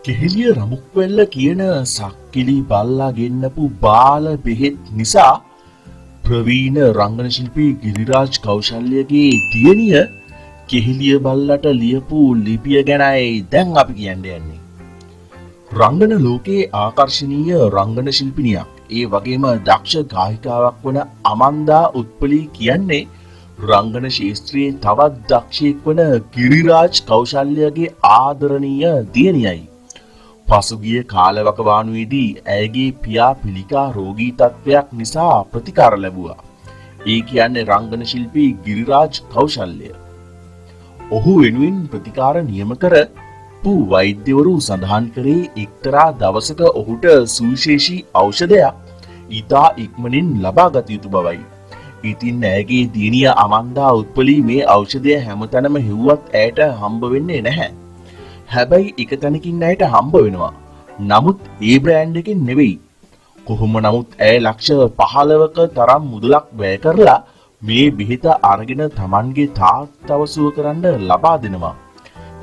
කෙහෙලිය රමුක්වැල්ල කියන සක්කිලි බල්ලා ගෙන්නපු බාල බෙහෙත් නිසා ප්‍රවීණ රංගන ශිල්පී ගිරිරාජ් කෞශල්‍යගේ දියණිය කෙහෙලිය බල්ලට ලියපු ලිපිය ගැනයි දැන් අපි කියන්න යන්නේ. රංගන ලෝකයේ ආකර්ශනීය රංගන ශිල්පිනියක් ඒ වගේම දක්ෂ ගායිකාවක් වන අමන්දා උත්පලී කියන්නේ රංගන ශාස්ත්‍රයේ තවත් දක්ෂයෙක් වන ගිරිරාජ් කෞශල්‍යගේ ආදරණීය දියණියයි. පසුගිය කාලවකවානුවේදී ඇයගේ පියා පිළිකා රෝගී තත්ත්වයක් නිසා ප්‍රතිකාර ලැබුවා. ඒ කියන්නේ රංගන ශිල්පී ගිරිරාජ් කෞශල්‍ය. ඔහු වෙනුවෙන් ප්‍රතිකාර නියම කරපු වෛද්‍යවරු සඳහන් කරේ එක්තරා දවසක ඔහුට සුවිශේෂී ඖෂධයක් ඉතා ඉක්මනින් ලබා ගත යුතු බවයි. ඉතින් ඇයගේ දියණිය අමන්දා උත්පලී මේ ඖෂධය හැමතැනම හෙව්වත් ඇයට හම්බ වෙන්නේ නැහැ. හැබැයි එක තැනකින් ඇයට හම්බ වෙනවා. නමුත් ඒ බ්‍රෑන්ඩ් එකෙන් නෙවෙයි. කොහොම නමුත් ඇය ලක්ෂ 15ක තරම් මුදලක් වැය කරලා මේ බෙහෙත අරගෙන Tamanගේ තාත්තව සුව කරන්න ලබා දෙනවා.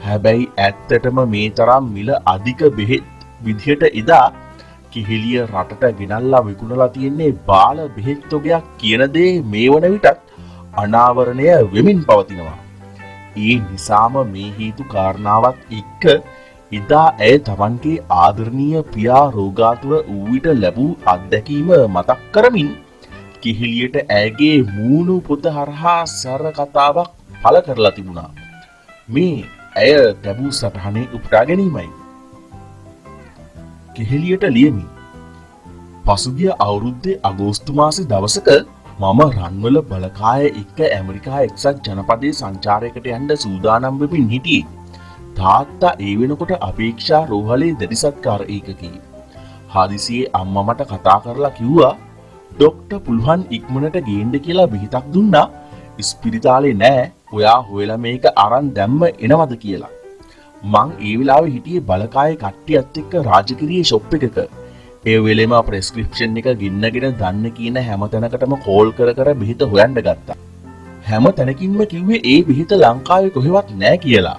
හැබැයි ඇත්තටම මේ තරම් මිල අධික බෙහෙත් විදිහට එදා කෙහෙලිය රටට ගෙනල්ලා විකුණලා තියෙන්නේ බාල බෙහෙත් තොගයක් කියන දේ මේ වන විටත් අනාවරණය වෙමින් පවතිනවා. ඒ නිසාම මේ හේතු කාරණාවත් එක්ක එදා ඇය Tamanගේ ආදරණීය පියා රෝගාතුර වූ විට ලැබූ අත්දැකීම මතක් කරමින් කෙහෙලියට ඇයගේ මූණු පොත හරහා සර කතාවක් පළ කරලා තිබුණා. මේ ඇය ලැබූ සටහනේ උපුටා ගැනීමයි. කෙහෙලියට ලියමි. පසුගිය අවුරුද්දේ අගෝස්තු මාසේ දවසක මම රන්වල බලකාය එක්ක ඇමරිකා එක්සත් ජනපදයේ සංචාරයකට යන්න සූදානම් වෙමින් හිටියේ. තාත්තා ඒ වෙනකොට අපේක්ෂා රෝහලේ දැඩි සත්කාර ඒකකී. හදිසියේ අම්මා මට කතා කරලා කිව්වා ඩොක්ටර් පුළුවන් ඉක්මනට ගේන්න කියලා බෙහෙතක් දුන්නා. ඉස්පිරිතාලේ නෑ. ඔයා හොයලා මේක අරන් දැම්ම එනවද කියලා. මං ඒ වෙලාවේ හිටියේ බලකායේ කට්ටියත් එක්ක රාජගිරියේ ෂොප් එකක. ඒ වෙලෙම ප්‍රෙස්ක්‍රිප්ෂන් එක ගින්නගෙන දන්න කියන හැම තැනකටම කෝල් කර කර බෙහෙත හොයන්න ගත්තා. හැම තැනකින්ම කිව්වේ ඒ බෙහෙත ලංකාවේ කොහෙවත් නෑ කියලා.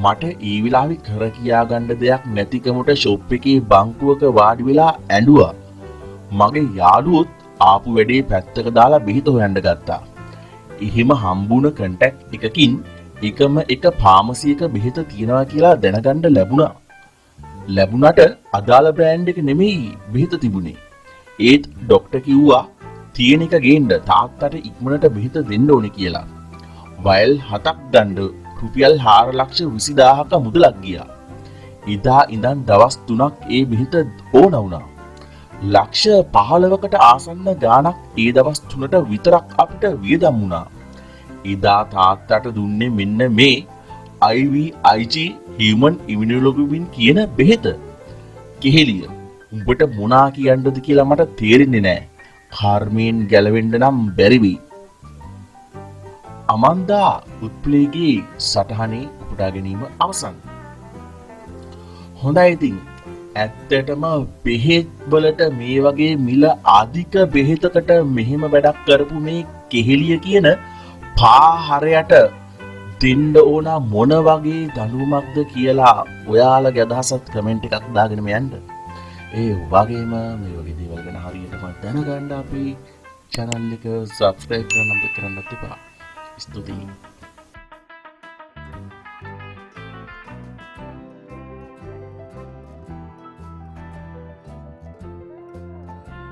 මට ඒ වෙලාවේ කර කියා ගන්න දෙයක් නැතිකමට ෂොප් එකේ බංකුවක වාඩි වෙලා ඇඬුවා. මගේ යාළුවොත් ආපු වැඩේ පැත්තක දාලා බෙහෙත හොයන්න ගත්තා. එහෙම හම්බුණ කන්ටැක්ට් එකකින් එකම එක ෆාමසියක බෙහෙත තියනවා කියලා දැනගන්න ලැබුණා. ලැබුණට අදාළ බ්‍රෑන්ඩ් එක නෙමෙයි බෙහෙත තිබුණේ. ඒත් ડોක්ටර් කිව්වා තියෙන එක ගේන්න තාත්තට ඉක්මනට බෙහෙත දෙන්න ඕනේ කියලා. වයල් 7ක් ගන්න රුපියල් 4,20,000ක මුදලක් ගියා. එදා ඉඳන් දවස් 3ක් ඒ බෙහෙත ඕන වුණා. ලක්ෂ 15කට ආසන්න ගාණක් ඒ දවස් 3ට විතරක් අපිට වියදම් වුණා. එදා තාත්තට දුන්නේ මෙන්න මේ IVIG Human Immunoglobulin කියන බෙහෙත. කෙහෙලිය උඹට මොනා කියන්නද කියලා මට තේරෙන්නේ නැහැ. කර්මයෙන් ගැලවෙන්න නම් බැරි වෙයි. අමන්දා උත්පලීගේ සටහනේ උපුටා ගැනීම අවසන්. හොඳයි ඉතින් ඇත්තටම බෙහෙත් වලට මේ වගේ මිල අධික බෙහෙතකට මෙහෙම වැඩක් කරපු මේ කෙහෙලිය කියන පාහරයට දෙන්න ඕන මොන වගේ දඬුවමක්ද කියලා ඔයාලගේ අදහසත් කමෙන්ට් එකක් දාගෙන යන්න. ඒ වගේම මේ වගේ දේවල් ගැන හරියටම දැනගන්න අපි channel එක subscribe කරන්න එපා. ස්තුතියි.